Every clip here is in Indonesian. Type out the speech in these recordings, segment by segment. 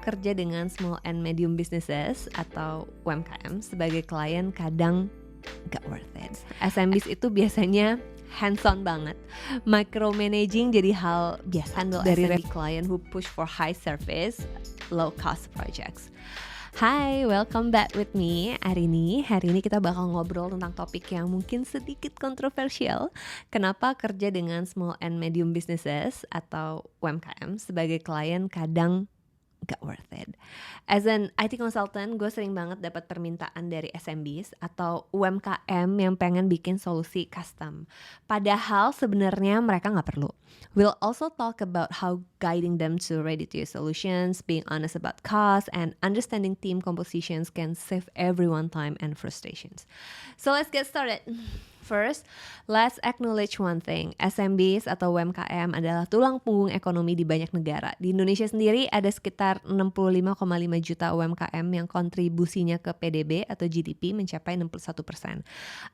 kerja dengan small and medium businesses atau UMKM sebagai klien kadang gak worth it. SMBs itu biasanya hands-on banget. Micromanaging jadi hal biasa dari SMB client who push for high service, low cost projects. Hai, welcome back with me Arini. Hari ini kita bakal ngobrol tentang topik yang mungkin sedikit kontroversial. Kenapa kerja dengan small and medium businesses atau UMKM sebagai klien kadang gak worth it. As an IT consultant, gue sering banget dapat permintaan dari SMBs atau UMKM yang pengen bikin solusi custom. Padahal sebenarnya mereka gak perlu. We'll also talk about how guiding them to ready-to-use solutions, being honest about cost, and understanding team compositions can save everyone time and frustrations. So let's get started. First, let's acknowledge one thing. SMBs atau UMKM adalah tulang punggung ekonomi di banyak negara. Di Indonesia sendiri ada sekitar 65,5 juta UMKM yang kontribusinya ke PDB atau GDP mencapai 61%.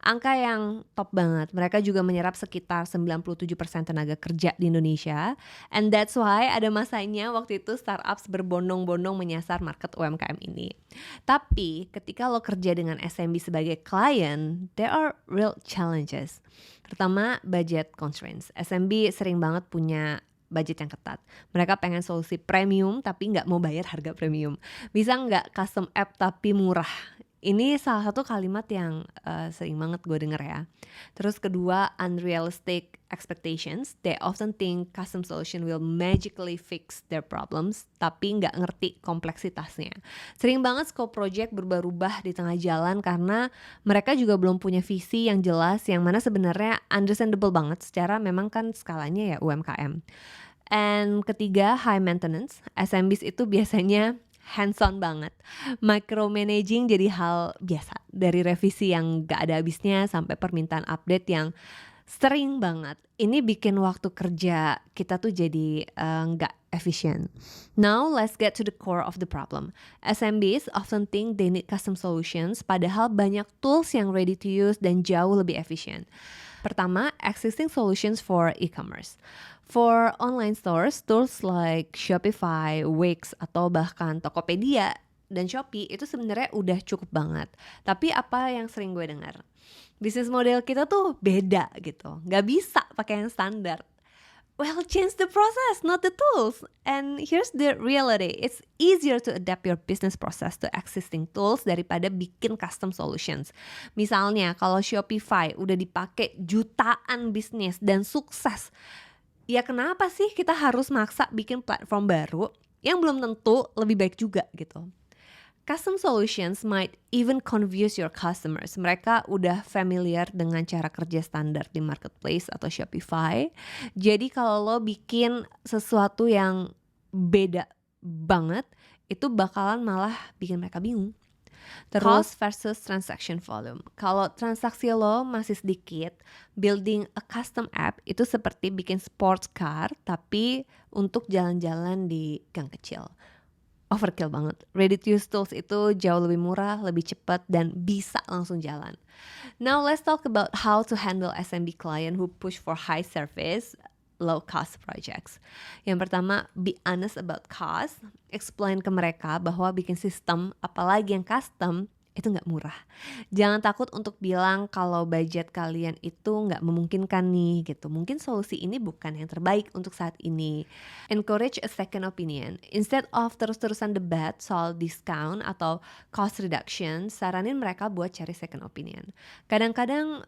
Angka yang top banget. Mereka juga menyerap sekitar 97% tenaga kerja di Indonesia. And that's why ada masanya waktu itu startups berbondong-bondong menyasar market UMKM ini. Tapi ketika lo kerja dengan SMB sebagai klien, there are real challenges. Pertama, budget constraints. SMB sering banget punya budget yang ketat. Mereka pengen solusi premium tapi nggak mau bayar harga premium. Bisa nggak custom app tapi murah? Ini salah satu kalimat yang sering banget gue denger ya. Terus kedua, unrealistic expectations. They often think custom solution will magically fix their problems, tapi nggak ngerti kompleksitasnya. Sering banget scope project berubah-ubah di tengah jalan karena mereka juga belum punya visi yang jelas, yang mana sebenarnya understandable banget secara memang kan skalanya ya UMKM. And ketiga, high maintenance. SMBs itu biasanya hands-on banget. Micromanaging jadi hal biasa. Dari revisi yang gak ada habisnya sampai permintaan update yang sering banget. Ini bikin waktu kerja kita tuh jadi gak efisien. Now let's get to the core of the problem. SMBs often think they need custom solutions, padahal banyak tools yang ready to use dan jauh lebih efisien. Pertama, existing solutions for e-commerce. For online stores, tools like Shopify, Wix, atau bahkan Tokopedia dan Shopee itu sebenarnya udah cukup banget. Tapi apa yang sering gue dengar? Bisnis model kita tuh beda gitu. Gak bisa pakai yang standar. Well, change the process, not the tools. And here's the reality. It's easier to adapt your business process to existing tools daripada bikin custom solutions. Misalnya, kalau Shopify udah dipakai jutaan bisnis dan sukses, ya kenapa sih kita harus maksa bikin platform baru yang belum tentu lebih baik juga gitu. Custom solutions might even confuse your customers. Mereka udah familiar dengan cara kerja standar di marketplace atau Shopify. Jadi kalau lo bikin sesuatu yang beda banget, itu bakalan malah bikin mereka bingung. Terus cost versus transaction volume. Kalau transaksi lo masih sedikit, building a custom app itu seperti bikin sports car tapi untuk jalan-jalan di gang kecil. Overkill banget. Ready to use tools itu jauh lebih murah, lebih cepat, dan bisa langsung jalan. Now let's talk about how to handle SMB client who push for high service, low cost projects. Yang pertama, be honest about cost. Explain ke mereka bahwa bikin sistem, apalagi yang custom, itu gak murah. Jangan takut untuk bilang kalau budget kalian itu gak memungkinkan nih gitu. Mungkin solusi ini bukan yang terbaik untuk saat ini. Encourage a second opinion. Instead of terus-terusan debat soal discount atau cost reduction, saranin mereka buat cari second opinion. Kadang-kadang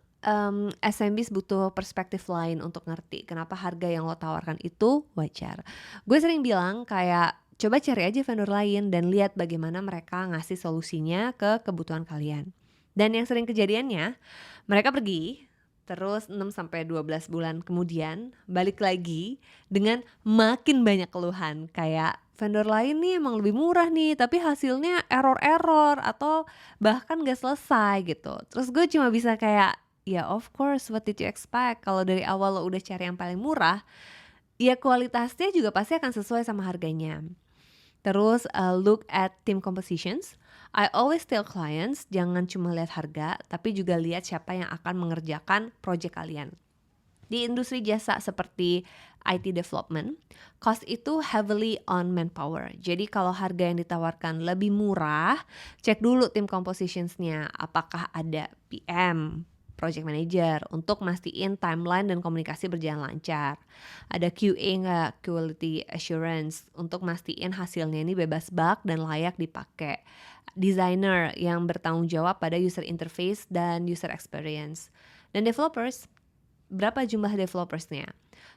SMBs butuh perspektif lain untuk ngerti kenapa harga yang lo tawarkan itu wajar. Gue sering bilang kayak coba cari aja vendor lain dan lihat bagaimana mereka ngasih solusinya ke kebutuhan kalian. Dan yang sering kejadiannya, mereka pergi, terus 6-12 bulan kemudian balik lagi dengan makin banyak keluhan. Kayak vendor lain nih emang lebih murah nih, tapi hasilnya error-error atau bahkan gak selesai gitu. Terus gue cuma bisa kayak, ya of course, what did you expect? Kalau dari awal lo udah cari yang paling murah, ya kualitasnya juga pasti akan sesuai sama harganya. Terus look at team compositions. I always tell clients jangan cuma lihat harga, tapi juga lihat siapa yang akan mengerjakan project kalian. Di industri jasa seperti IT development, cost itu heavily on manpower. Jadi kalau harga yang ditawarkan lebih murah, cek dulu tim compositions-nya. Apakah ada PM, project manager, untuk mastiin timeline dan komunikasi berjalan lancar. Ada QA nggak, quality assurance, untuk mastiin hasilnya ini bebas bug dan layak dipakai. Designer yang bertanggung jawab pada user interface dan user experience. Dan developers, berapa jumlah developersnya?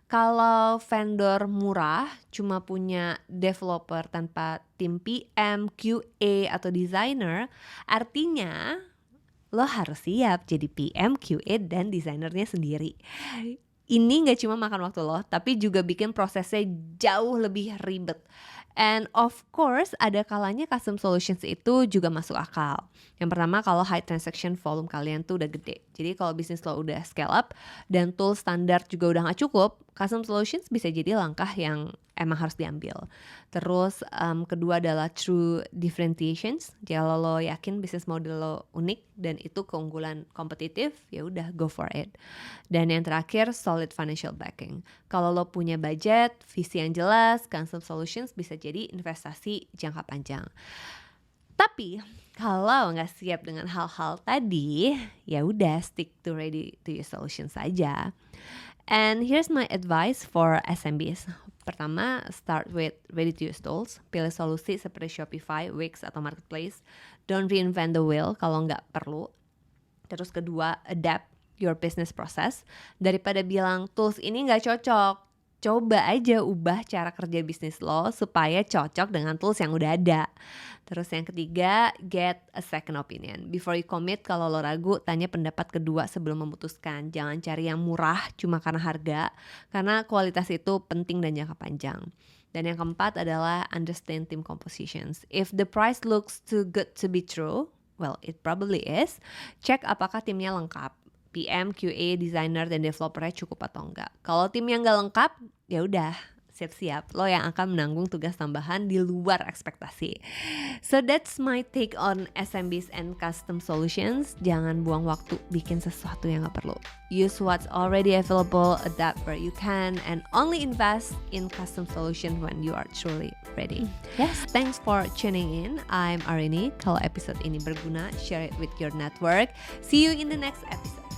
Kalau vendor murah cuma punya developer tanpa tim PM, QA, atau designer, artinya lo harus siap jadi PM, QA, dan desainernya sendiri. Ini gak cuma makan waktu lo, tapi juga bikin prosesnya jauh lebih ribet. And of course, ada kalanya custom solutions itu juga masuk akal. Yang pertama, kalau high transaction volume kalian tuh udah gede. Jadi kalau bisnis lo udah scale up dan tool standar juga udah gak cukup, custom solutions bisa jadi langkah yang emang harus diambil. Terus kedua adalah true differentiations. Kalau lo yakin bisnis model lo unik dan itu keunggulan kompetitif, ya udah go for it. Dan yang terakhir, solid financial backing. Kalau lo punya budget, visi yang jelas, custom solutions bisa jadi investasi jangka panjang. Tapi kalau nggak siap dengan hal-hal tadi, ya udah stick to ready to use solutions saja. And here's my advice for SMBs. Pertama, start with ready-to-use tools. Pilih solusi seperti Shopify, Wix, atau Marketplace. Don't reinvent the wheel kalau nggak perlu. Terus kedua, adapt your business process. Daripada bilang tools ini nggak cocok, coba aja ubah cara kerja bisnis lo supaya cocok dengan tools yang udah ada. Terus yang ketiga, get a second opinion. Before you commit, kalau lo ragu, tanya pendapat kedua sebelum memutuskan. Jangan cari yang murah cuma karena harga, karena kualitas itu penting dan jangka panjang. Dan yang keempat adalah understand team compositions. If the price looks too good to be true, well, it probably is. Cek apakah timnya lengkap. PM, QA, designer, dan developernya cukup atau enggak. Kalau tim yang enggak lengkap, ya udah siap-siap lo yang akan menanggung tugas tambahan di luar ekspektasi. So that's my take on SMBs and custom solutions. Jangan buang waktu bikin sesuatu yang gak perlu. Use what's already available, adapt where you can, and only invest in custom solution when you are truly ready. Yes, thanks for tuning in. I'm Arini. Kalau episode ini berguna, share it with your network. See you in the next episode.